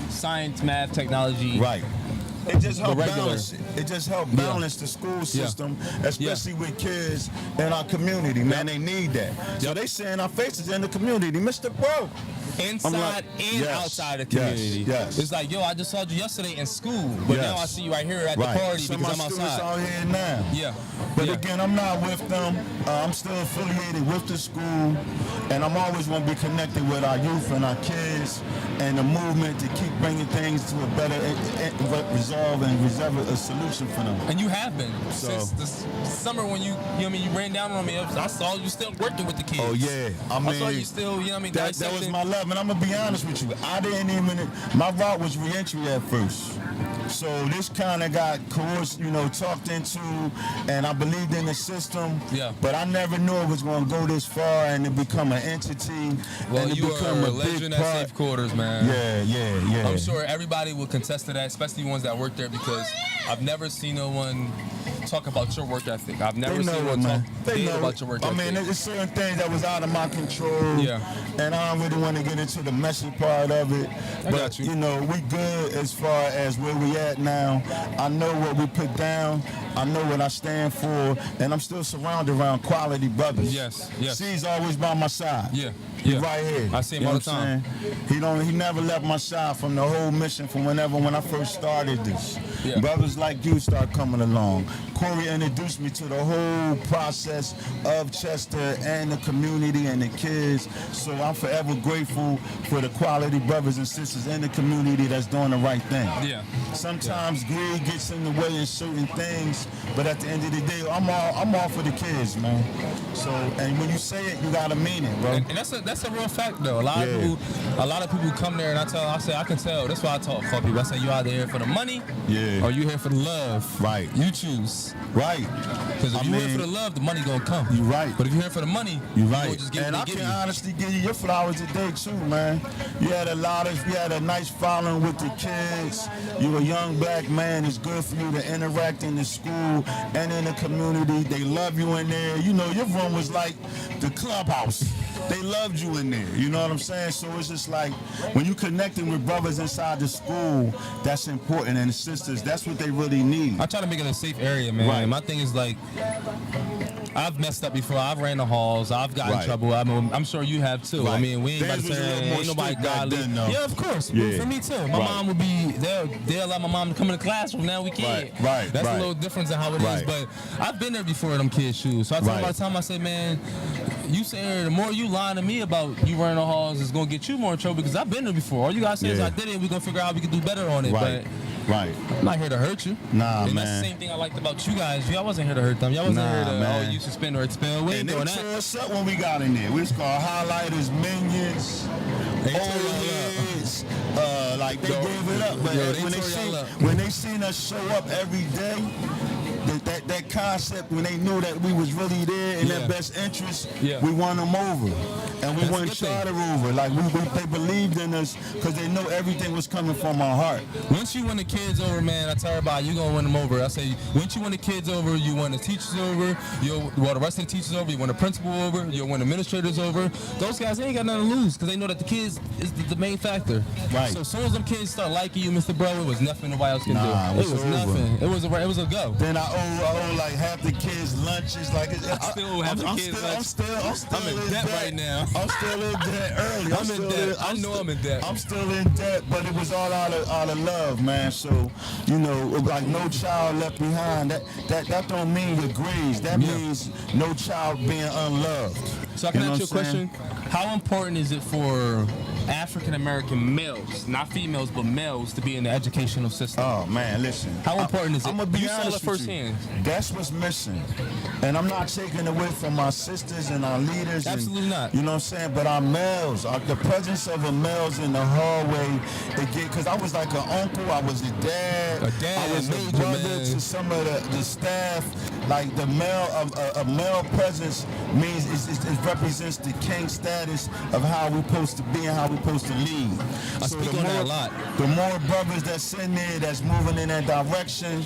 Speaker 1: science, math, technology.
Speaker 4: Right. It just helped balance it. It just helped balance the school system, especially with kids in our community, man. They need that. So they say in our faces in the community, Mr. Bro.
Speaker 1: Inside and outside the community.
Speaker 4: Yes.
Speaker 1: It's like, yo, I just saw you yesterday in school, but now I see you right here at the party because I'm outside.
Speaker 4: Out here now.
Speaker 1: Yeah.
Speaker 4: But again, I'm not with them. I'm still affiliated with the school, and I'm always going to be connected with our youth and our kids and the movement to keep bringing things to a better resolve and reserve a solution for them.
Speaker 1: And you have been since the summer when you ran down on me. I saw you still working with the kids.
Speaker 4: Oh yeah,
Speaker 1: I saw you still,
Speaker 4: that was my love. And I'm gonna be honest with you, I didn't even. My route was reentry at first. So this kind of got coerced, talked into, and I believed in the system.
Speaker 1: Yeah.
Speaker 4: But I never knew it was going to go this far and to become an entity.
Speaker 1: Well,
Speaker 4: and
Speaker 1: you
Speaker 4: become
Speaker 1: are a legend at Safe Quarters, man.
Speaker 4: Yeah.
Speaker 1: I'm sure everybody will contest to that, especially ones that work there, because I've never seen no one talk about your work ethic. I've never
Speaker 4: They know
Speaker 1: seen
Speaker 4: it,
Speaker 1: one talk
Speaker 4: man. They
Speaker 1: bad
Speaker 4: know
Speaker 1: about
Speaker 4: it.
Speaker 1: your work
Speaker 4: I
Speaker 1: ethic.
Speaker 4: mean, there's certain things that was out of my control.
Speaker 1: Yeah.
Speaker 4: And I don't really want to get into the messy part of it.
Speaker 1: I
Speaker 4: But,
Speaker 1: got you.
Speaker 4: know, we good as far as where we at now. I know what we put down. I know what I stand for. And I'm still surrounded around quality brothers.
Speaker 1: Yes, yes.
Speaker 4: C's always by my side.
Speaker 1: Yeah,
Speaker 4: He
Speaker 1: yeah.
Speaker 4: right here.
Speaker 1: I see him
Speaker 4: You
Speaker 1: all
Speaker 4: know
Speaker 1: the
Speaker 4: what I'm saying? He never left my side from the whole mission from when I first started this.
Speaker 1: Yeah.
Speaker 4: Brothers like you start coming along. Corey introduced me to the whole process of Chester and the community and the kids. So I'm forever grateful for the quality brothers and sisters in the community that's doing the right thing.
Speaker 1: Yeah.
Speaker 4: Sometimes greed gets in the way in certain things, but at the end of the day, I'm all for the kids, man. So, and when you say it, you gotta mean it, bro.
Speaker 1: And that's a real fact though. A lot of people come there and I can tell. That's why I call people. I say you out there for the money,
Speaker 4: Yeah.
Speaker 1: or you here for the love.
Speaker 4: Right.
Speaker 1: You choose.
Speaker 4: Right.
Speaker 1: Because if
Speaker 4: I
Speaker 1: you here
Speaker 4: mean,
Speaker 1: for the love, the money gonna come.
Speaker 4: You right.
Speaker 1: But if you here for the money,
Speaker 4: You're
Speaker 1: you
Speaker 4: right.
Speaker 1: gonna just get
Speaker 4: And
Speaker 1: what
Speaker 4: I
Speaker 1: they
Speaker 4: can
Speaker 1: give you.
Speaker 4: honestly give you your flowers today too, man. You had a nice following with the kids. You a young black man. It's good for you to interact in the school and in the community. They love you in there. You know, your room was like the clubhouse. They loved you in there. You know what I'm saying? So it's just like when you connecting with brothers inside the school, that's important. And the sisters, that's what they really need.
Speaker 1: I try to make it a safe area, man.
Speaker 4: Right.
Speaker 1: My thing is like, I've messed up before. I've ran the halls. I've gotten in
Speaker 4: Right.
Speaker 1: trouble. I'm sure you have too. I
Speaker 4: Right.
Speaker 1: mean, we ain't about to
Speaker 4: Theirs was a little
Speaker 1: say
Speaker 4: more
Speaker 1: ain't nobody
Speaker 4: strict back
Speaker 1: godly.
Speaker 4: then, though.
Speaker 1: Yeah, of course.
Speaker 4: Yeah.
Speaker 1: For me too. My
Speaker 4: Right.
Speaker 1: mom would be they'll allow my mom to come in the classroom. Now we can't.
Speaker 4: Right.
Speaker 1: That's
Speaker 4: Right.
Speaker 1: a little difference in how it is.
Speaker 4: Right.
Speaker 1: But I've been there before in them kids' shoes. So I tell them
Speaker 4: Right.
Speaker 1: all the time. I say, man, you say the more you lying to me about you running the halls is gonna get you more in trouble because I've been there before. All you gotta say is
Speaker 4: Yeah.
Speaker 1: I did it. We're gonna figure out how we can do better on it.
Speaker 4: Right. Right.
Speaker 1: But I'm not here to hurt you.
Speaker 4: Nah,
Speaker 1: and
Speaker 4: man.
Speaker 1: that's the same thing I liked about you guys. Y'all wasn't here to hurt them. Y'all wasn't
Speaker 4: Nah,
Speaker 1: here to
Speaker 4: man.
Speaker 1: you suspend or expel. We ain't
Speaker 4: And they
Speaker 1: doing
Speaker 4: tore
Speaker 1: that.
Speaker 4: us up when we got in there. We was called highlighters, minions,
Speaker 1: They tore
Speaker 4: old
Speaker 1: y'all
Speaker 4: heads. Like they
Speaker 1: Yo,
Speaker 4: gave it up. But
Speaker 1: yo, they
Speaker 4: when
Speaker 1: tore y'all up.
Speaker 4: when they seen us show up every day, that concept, when they knew that we was really there in
Speaker 1: Yeah.
Speaker 4: their best interest,
Speaker 1: Yeah.
Speaker 4: we won them over. And we
Speaker 1: That's a
Speaker 4: won
Speaker 1: good thing.
Speaker 4: Charter over. Like they believed in us because they know everything was coming from our heart.
Speaker 1: Once you win the kids over, man, I tell everybody you gonna win them over. I say once you win the kids over, you win the teachers over. You'll win the rest of the teachers over. You win the principal over. You'll win the administrators over. Those guys they ain't got nothing to lose because they know that the kids is the main factor.
Speaker 4: Right.
Speaker 1: So as soon as them kids start liking you, Mr. Bro, it was nothing nobody else can
Speaker 4: Nah,
Speaker 1: do.
Speaker 4: it
Speaker 1: It
Speaker 4: was
Speaker 1: was
Speaker 4: over.
Speaker 1: nothing. It was a go.
Speaker 4: Then I owe like half the kids lunches. Like
Speaker 1: I still have the kids' lunch.
Speaker 4: I'm still
Speaker 1: I'm in debt right now.
Speaker 4: I'm still in debt early.
Speaker 1: I'm in debt. I know I'm in debt.
Speaker 4: I'm still in debt, but it was all out of love, man. So, you know, like no child left behind. That don't mean your grades. That
Speaker 1: Yeah.
Speaker 4: means no child being unloved.
Speaker 1: So I can
Speaker 4: You know
Speaker 1: ask you a
Speaker 4: what I'm saying?
Speaker 1: question. How important is it for African American males, not females, but males, to be in the educational system?
Speaker 4: Oh man, listen.
Speaker 1: How important is it?
Speaker 4: I'm gonna be
Speaker 1: You saw
Speaker 4: honest
Speaker 1: it
Speaker 4: with
Speaker 1: firsthand.
Speaker 4: you. That's what's missing, and I'm not taking away from our sisters and our leaders.
Speaker 1: Absolutely not.
Speaker 4: You know what I'm saying? But our males, the presence of the males in the hallway, because I was like an uncle, I was a dad,
Speaker 1: A dad,
Speaker 4: I was a
Speaker 1: major
Speaker 4: brother
Speaker 1: man.
Speaker 4: to some of the staff. Like the a male presence means it represents the king status of how we supposed to be and how we supposed to lead.
Speaker 1: I speak
Speaker 4: the
Speaker 1: on that
Speaker 4: more-
Speaker 1: a lot.
Speaker 4: The more brothers that's in there that's moving in that direction,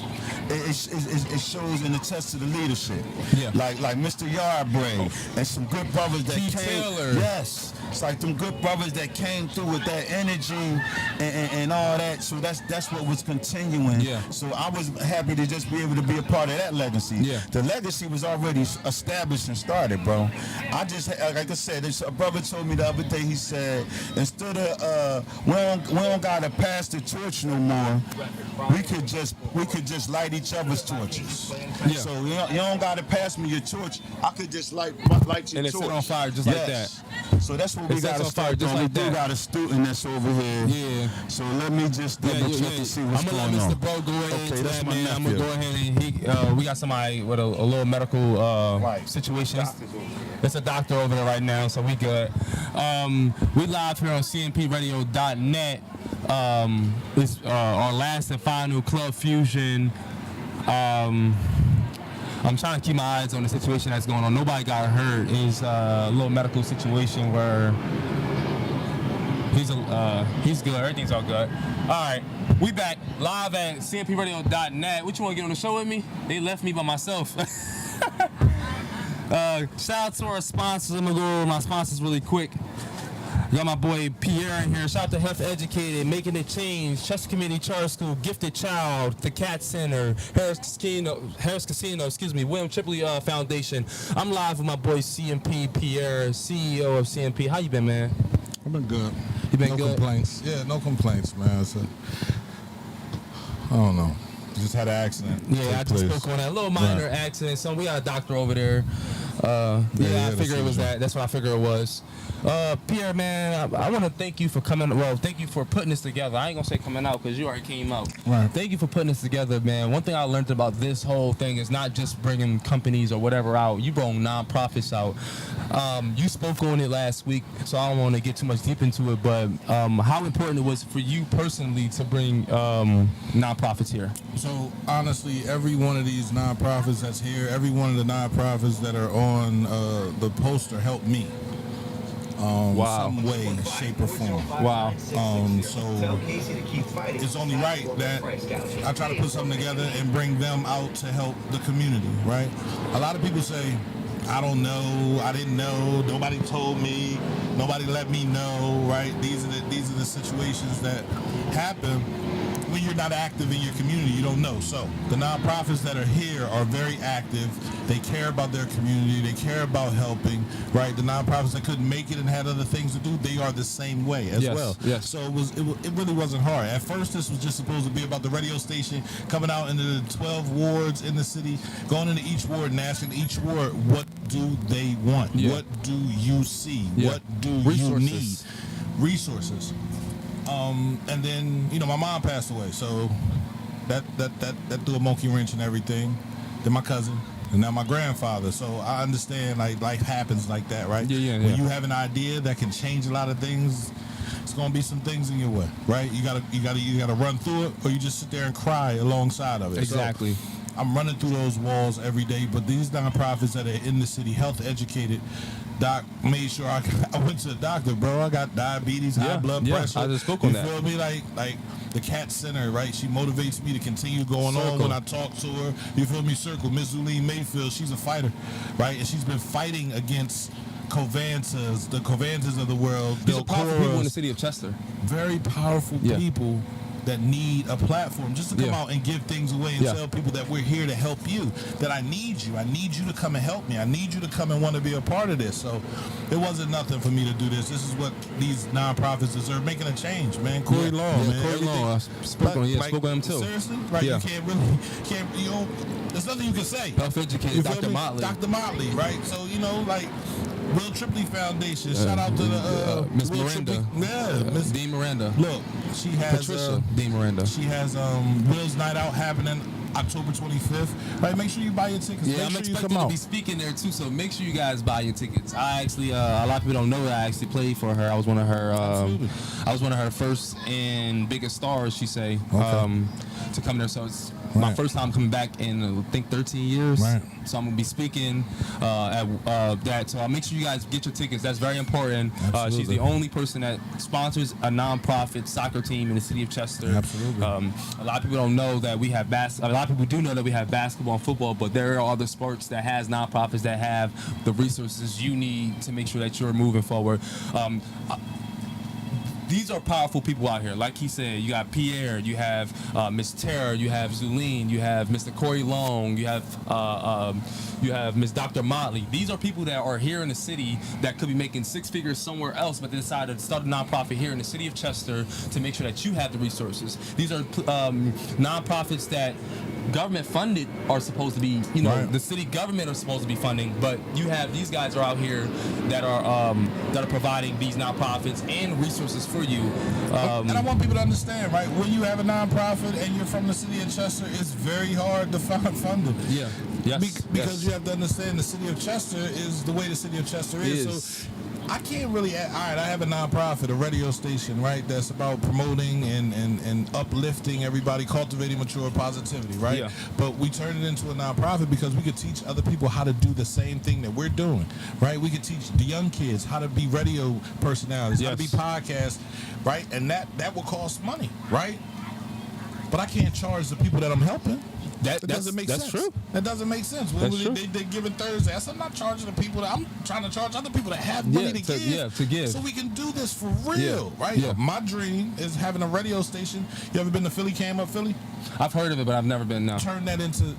Speaker 4: it shows in the test of the leadership.
Speaker 1: Yeah.
Speaker 4: Like Mr. Yardbray and some good brothers that
Speaker 1: T.
Speaker 4: came.
Speaker 1: Taylor.
Speaker 4: Yes. It's like them good brothers that came through with that energy and all that. So that's what was continuing.
Speaker 1: Yeah.
Speaker 4: So I was happy to just be able to be a part of that legacy.
Speaker 1: Yeah.
Speaker 4: The legacy was already established and started, bro. I just, like I said, a brother told me the other day, he said, instead of, we don't gotta pass the torch no more, we could just light each other's torches.
Speaker 1: Yeah.
Speaker 4: So you don't gotta pass me your torch, I could just light your
Speaker 1: And it
Speaker 4: torch.
Speaker 1: set on fire just like
Speaker 4: Yes. So that's what
Speaker 1: It
Speaker 4: we
Speaker 1: sets
Speaker 4: gotta
Speaker 1: on fire
Speaker 4: start
Speaker 1: just
Speaker 4: doing.
Speaker 1: like
Speaker 4: We do
Speaker 1: that.
Speaker 4: got a student that's over here.
Speaker 1: Yeah.
Speaker 4: So let me just double check and see what's
Speaker 1: I'm gonna
Speaker 4: going
Speaker 1: let
Speaker 4: on.
Speaker 1: Mr. Bro go ahead
Speaker 4: Okay,
Speaker 1: into
Speaker 4: that's
Speaker 1: that,
Speaker 4: my
Speaker 1: man. I'm
Speaker 4: nephew.
Speaker 1: gonna go ahead and we got somebody with a little medical
Speaker 4: Right.
Speaker 1: situation.
Speaker 4: Doctor's over there.
Speaker 1: It's a doctor over there right now, so we good. We live here on CMPRadio.net. It's our last and final Club Fusion. I'm trying to keep my eyes on the situation that's going on. Nobody got hurt. It's a little medical situation where He's good. Everything's all good. All right, we back live at cmpradio.net. What you want to get on the show with me? They left me by myself. Shout out to our sponsors. I'm gonna go over my sponsors really quick. Got my boy Pierre in here. Shout out to Health Educated, Making a Change, Chester Community Charter School, Gifted Child, the Cat Center, Harris Casino, William Tripley Foundation. I'm live with my boy CMP Pierre, CEO of CMP. How you been, man?
Speaker 5: I've been good.
Speaker 1: You been
Speaker 5: no
Speaker 1: good?
Speaker 5: complaints. Yeah, no complaints, man. I don't know. Just had an accident.
Speaker 1: Yeah, I just spoke on that. A little minor accident. So we got a doctor over there. I figured it was that. That's what I figured it was. Pierre, man, I want to thank you for coming. Well, thank you for putting this together. I ain't gonna say coming out because you already came out.
Speaker 5: Right.
Speaker 1: Thank you for putting this together, man. One thing I learned about this whole thing is not just bringing companies or whatever out. You brought nonprofits out. You spoke on it last week, so I don't want to get too much deep into it. But how important it was for you personally to bring nonprofits here?
Speaker 5: So honestly, every one of these nonprofits that's here, every one of the nonprofits that are on the poster helped me. Some way, shape, or form.
Speaker 1: Wow.
Speaker 5: So it's only right that I try to put something together and bring them out to help the community, right? A lot of people say, I don't know, I didn't know, nobody told me, nobody let me know, right? These are the situations that happen when you're not active in your community. You don't know. So the nonprofits that are here are very active. They care about their community. They care about helping, right? The nonprofits that couldn't make it and had other things to do, they are the same way as well.
Speaker 1: Yes.
Speaker 5: So it really wasn't hard. At first, this was just supposed to be about the radio station coming out into the 12 wards in the city, going into each ward and asking each ward, what do they want?
Speaker 1: Yeah.
Speaker 5: What do you see?
Speaker 1: Yeah.
Speaker 5: What do
Speaker 1: Resources.
Speaker 5: you need? Resources. And then, my mom passed away, so that threw a monkey wrench and everything. Then my cousin, and now my grandfather. So I understand, like, life happens like that, right?
Speaker 1: Yeah.
Speaker 5: When you have an idea that can change a lot of things, it's gonna be some things in your way, right? You gotta run through it, or you just sit there and cry alongside of it.
Speaker 1: Exactly.
Speaker 5: So I'm running through those walls every day, but these nonprofits that are in the city, Health Educated, Doc made sure I went to the doctor, bro. I got diabetes, high blood pressure.
Speaker 1: I just spoke on that.
Speaker 5: You feel me? Like the Cat Center, right? She motivates me to continue going on when I talk to her. You feel me? Circle. Miss Zuline Mayfield, she's a fighter, right? And she's been fighting against Covantas, the Covantas of the world.
Speaker 1: These are powerful people in the city of Chester.
Speaker 5: Very powerful people that need a platform just to come out and give things away and tell people that we're here to help you, that I need you. I need you to come and help me. I need you to come and want to be a part of this. So it wasn't nothing for me to do this. This is what these nonprofits deserve, making a change, man. Corey Long, man.
Speaker 1: Corey Long. I spoke on him too.
Speaker 5: Seriously? Right, you can't, there's nothing you can say.
Speaker 1: Health Educated, Dr. Motley.
Speaker 5: Dr. Motley, right? So, Will Tripley Foundation. Shout out to the
Speaker 1: Miss
Speaker 5: Will
Speaker 1: Miranda.
Speaker 5: Miss
Speaker 1: Dean Miranda.
Speaker 5: Look, she has
Speaker 1: Patricia Dean Miranda.
Speaker 5: She has Will's Night Out happening October 25th. Right, make sure you buy your tickets.
Speaker 1: Yeah,
Speaker 5: make
Speaker 1: I'm
Speaker 5: sure you
Speaker 1: expecting
Speaker 5: come
Speaker 1: to
Speaker 5: out.
Speaker 1: be speaking there too, so make sure you guys buy your tickets. I actually, a lot of people don't know that I actually played for her. I was one of her first and biggest stars, she say, to come there. So it's my first time coming back in, I think, 13 years.
Speaker 5: Right.
Speaker 1: So I'm gonna be speaking at that. So I'll make sure you guys get your tickets. That's very important. She's the only person that sponsors a nonprofit soccer team in the city of Chester.
Speaker 5: Absolutely.
Speaker 1: A lot of people don't know that we have a lot of people do know that we have basketball and football, but there are other sports that has nonprofits that have the resources you need to make sure that you're moving forward. These are powerful people out here. Like he said, you got Pierre, you have Miss Tara, you have Zuline, you have Mr. Corey Long, you have Miss Dr. Motley. These are people that are here in the city that could be making six figures somewhere else, but they decided to start a nonprofit here in the city of Chester to make sure that you have the resources. These are nonprofits that government funded are supposed to be, the city government are supposed to be funding, but you have these guys are out here that are providing these nonprofits and resources for you.
Speaker 5: And I want people to understand, right? When you have a nonprofit and you're from the city of Chester, it's very hard to find funding.
Speaker 1: Yeah. Yes.
Speaker 5: Because you have to understand the city of Chester is the way the city of Chester is.
Speaker 1: Is.
Speaker 5: So I can't really. All right, I have a nonprofit, a radio station, right? That's about promoting and uplifting everybody, cultivating mature positivity, right?
Speaker 1: Yeah.
Speaker 5: But we turned it into a nonprofit because we could teach other people how to do the same thing that we're doing, right? We could teach the young kids how to be radio personalities, how to be
Speaker 1: Yes.
Speaker 5: podcasts, right? And that will cost money, right? But I can't charge the people that I'm helping. That doesn't make sense.
Speaker 1: That's true.
Speaker 5: That doesn't make sense.
Speaker 1: That's true.
Speaker 5: They give it Thursday. I said, I'm not charging the people that I'm trying to charge other people that have money to give. So we can do this for real, right?
Speaker 1: Yeah.
Speaker 5: My dream is having a radio station. You ever been to Philly, Cam Up Philly?
Speaker 1: I've heard of it, but I've never been. No.
Speaker 5: Turn that into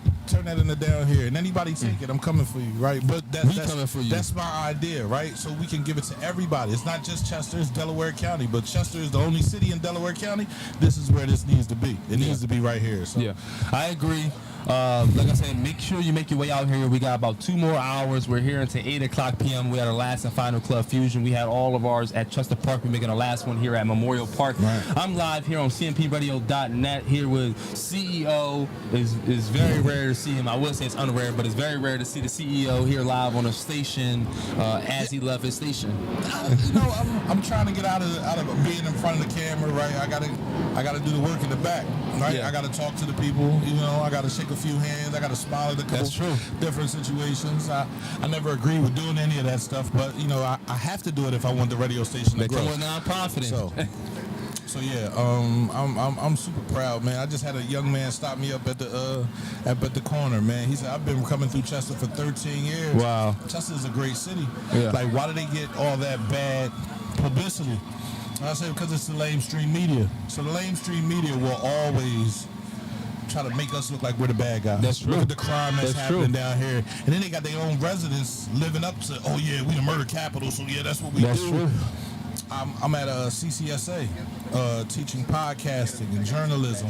Speaker 5: down here, and anybody take it. I'm coming for you, right? But that's
Speaker 1: coming for you.
Speaker 5: That's my idea, right? So we can give it to everybody. It's not just Chester, it's Delaware County, but Chester is the only city in Delaware County. This is where this needs to be. It needs to be right here. So.
Speaker 1: Yeah, I agree. Like I said, make sure you make your way out here. We got about 2 more hours. We're here until 8 o'clock p.m. We had our last and final Club Fusion. We had all of ours at Chester Park. We're making our last one here at Memorial Park.
Speaker 5: Right.
Speaker 1: I'm live here on cmpradio.net here with CEO. It's very rare to see him. I would say it's unrare, but it's very rare to see the CEO here live on a station as he left his station.
Speaker 5: You know, I'm trying to get out of being in front of the camera, right? I gotta do the work in the back, right?
Speaker 1: Yeah.
Speaker 5: I gotta talk to the people, you know. I gotta shake a few hands. I gotta smile at a couple
Speaker 1: That's true.
Speaker 5: different situations. I never agree with doing any of that stuff, but you know, I have to do it if I want the radio station to
Speaker 1: They
Speaker 5: grow.
Speaker 1: come with nonprofit.
Speaker 5: So yeah, I'm super proud, man. I just had a young man stop me up at the corner, man. He said, I've been coming through Chester for 13 years.
Speaker 1: Wow.
Speaker 5: Chester is a great city.
Speaker 1: Yeah.
Speaker 5: Like, why do they get all that bad publicity? And I said, because it's the lamestream media. So the lamestream media will always try to make us look like we're the bad guys.
Speaker 1: That's true.
Speaker 5: Look at the crime that's happening
Speaker 1: true.
Speaker 5: down here. And then they got their own residents living up to, oh yeah, we the murder capital, so yeah, that's what we
Speaker 1: That's
Speaker 5: do.
Speaker 1: true.
Speaker 5: I'm at CCSA, teaching podcasting and journalism.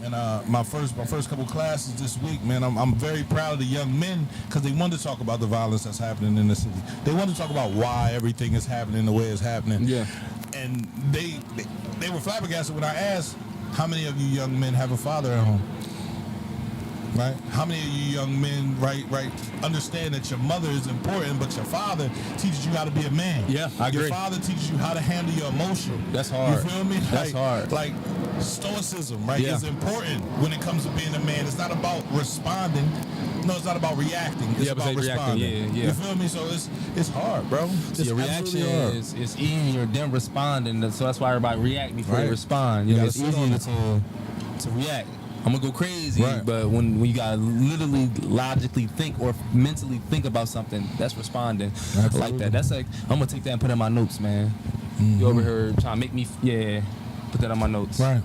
Speaker 5: And my first couple classes this week, man, I'm very proud of the young men because they want to talk about the violence that's happening in the city. They want to talk about why everything is happening the way it's happening.
Speaker 1: Yeah.
Speaker 5: And they were flabbergasted when I asked, how many of you young men have a father at home? Right? How many of you young men, right, understand that your mother is important, but your father teaches you how to be a man?
Speaker 1: Yeah, I agree.
Speaker 5: Your father teaches you how to handle your emotion.
Speaker 1: That's hard.
Speaker 5: You feel me?
Speaker 1: That's hard.
Speaker 5: Like stoicism, right,
Speaker 1: Yeah.
Speaker 5: is important when it comes to being a man. It's not about responding. No, it's not about reacting. It's
Speaker 1: Yeah, but
Speaker 5: about
Speaker 1: say reacting.
Speaker 5: responding.
Speaker 1: Yeah.
Speaker 5: You feel me? So it's hard, bro. It's
Speaker 1: Your reaction
Speaker 5: absolutely hard.
Speaker 1: is easier than responding, so that's why everybody react before they
Speaker 5: Right.
Speaker 1: respond.
Speaker 5: You
Speaker 1: You know,
Speaker 5: gotta
Speaker 1: it's
Speaker 5: sit on
Speaker 1: easier to react. I'm gonna go crazy,
Speaker 5: Right.
Speaker 1: but when you gotta literally logically think or mentally think about something, that's responding. I like
Speaker 5: Absolutely.
Speaker 1: that. That's like I'm gonna take that and put it in my notes, man. You over here trying to make me, put that on my notes.
Speaker 5: Right.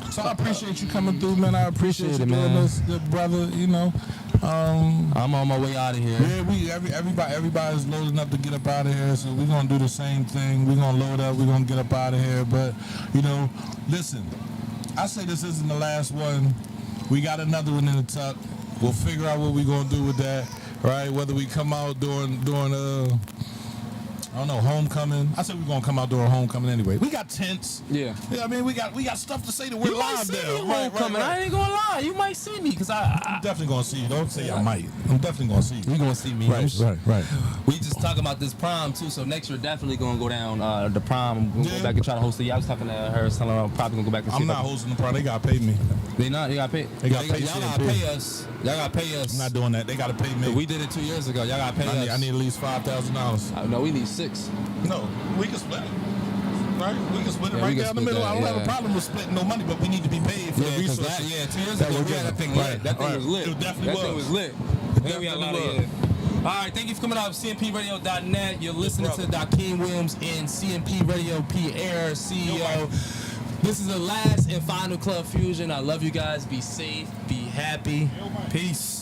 Speaker 5: So I appreciate you coming through, man. I appreciate you
Speaker 1: it,
Speaker 5: doing
Speaker 1: man.
Speaker 5: this, good brother. You know.
Speaker 1: I'm on my way out of here.
Speaker 5: Yeah, everybody's loading up to get up out of here, so we're gonna do the same thing. We're gonna load up, we're gonna get up out of here. But you know, listen, I say this isn't the last one. We got another one in the tuck. We'll figure out what we're gonna do with that, right? Whether we come out during I don't know, homecoming. I said we're gonna come out during homecoming anyway. We got tents.
Speaker 1: Yeah.
Speaker 5: I mean, we got stuff to say that we're
Speaker 1: You might
Speaker 5: live
Speaker 1: see
Speaker 5: there.
Speaker 1: me homecoming. I ain't gonna lie. You might see me because
Speaker 5: I'm definitely gonna see you. Don't say I might. I'm definitely gonna see you.
Speaker 1: you gonna see me.
Speaker 5: Right.
Speaker 1: We just talking about this prom too, so next year definitely gonna go down the prom. I'm gonna
Speaker 5: Yeah.
Speaker 1: go back and try to host it. Yeah, I was talking to her, telling her I'm probably gonna go back and see.
Speaker 5: I'm
Speaker 1: if
Speaker 5: not
Speaker 1: I can-
Speaker 5: hosting the party. They gotta pay me.
Speaker 1: They not. You gotta pay.
Speaker 5: They gotta pay
Speaker 1: Y'all gotta
Speaker 5: CMP.
Speaker 1: pay us. Y'all gotta pay us.
Speaker 5: I'm not doing that. They gotta pay me.
Speaker 1: We did it 2 years ago. Y'all gotta pay us.
Speaker 5: I need at least $5,000.
Speaker 1: No, we need 6.
Speaker 5: No, we can split it. Right? We can split it
Speaker 1: Yeah, we
Speaker 5: right
Speaker 1: can
Speaker 5: down the
Speaker 1: split
Speaker 5: middle.
Speaker 1: that,
Speaker 5: I don't have
Speaker 1: yeah.
Speaker 5: a problem with splitting no money, but we need to be paid for the
Speaker 1: 'cause
Speaker 5: resources.
Speaker 1: 2 years
Speaker 5: that
Speaker 1: ago,
Speaker 5: we're
Speaker 1: we had that
Speaker 5: getting.
Speaker 1: thing lit. That thing
Speaker 5: Right.
Speaker 1: was lit.
Speaker 5: It definitely
Speaker 1: That
Speaker 5: was.
Speaker 1: thing was lit.
Speaker 5: It
Speaker 1: We out
Speaker 5: definitely
Speaker 1: of
Speaker 5: was.
Speaker 1: here. All right, thank you for coming out of CMPRadio.net. You're listening to Dakeem Williams in CMP Radio Pierre, CEO. This is the last and final Club Fusion. I love you guys. Be safe. Be happy. Peace.